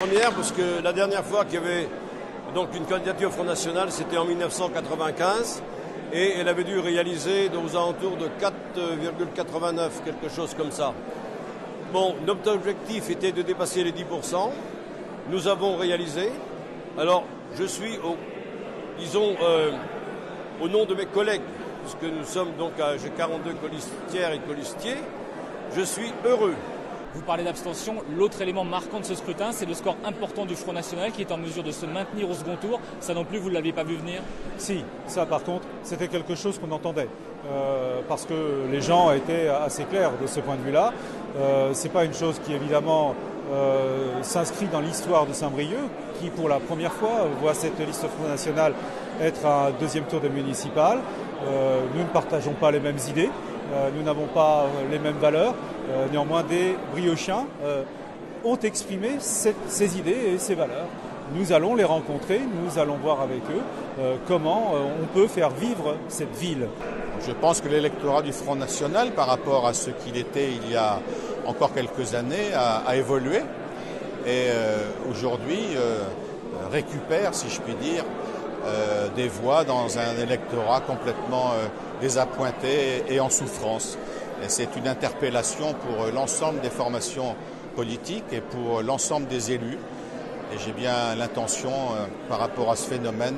Première, parce que la dernière fois qu'il y avait donc une candidature au Front National, c'était en 1995, et elle avait dû réaliser aux alentours de 4,89, quelque chose comme ça. Bon, notre objectif était de dépasser les 10%. Nous avons réalisé. Alors, je suis, au nom de mes collègues, puisque nous sommes donc j'ai 42 colistières et colistiers, je suis heureux. Vous parlez d'abstention, l'autre élément marquant de ce scrutin, c'est le score important du Front National qui est en mesure de se maintenir au second tour. Ça non plus, vous ne l'aviez pas vu venir? Si, ça par contre, c'était quelque chose qu'on entendait. Parce que les gens étaient assez clairs de ce point de vue-là. C'est pas une chose qui évidemment s'inscrit dans l'histoire de Saint-Brieuc, qui pour la première fois voit cette liste Front National être un deuxième tour de municipal. Nous ne partageons pas les mêmes idées. Nous n'avons pas les mêmes valeurs. Néanmoins, des Briochiens ont exprimé ces idées et ces valeurs. Nous allons les rencontrer, nous allons voir avec eux comment on peut faire vivre cette ville. Je pense que l'électorat du Front National, par rapport à ce qu'il était il y a encore quelques années, a évolué et aujourd'hui récupère, si je puis dire, des voix dans un électorat complètement désappointé et en souffrance. Et c'est une interpellation pour l'ensemble des formations politiques et pour l'ensemble des élus. Et j'ai bien l'intention, par rapport à ce phénomène,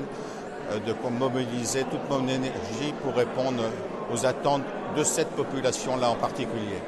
de mobiliser toute mon énergie pour répondre aux attentes de cette population-là en particulier.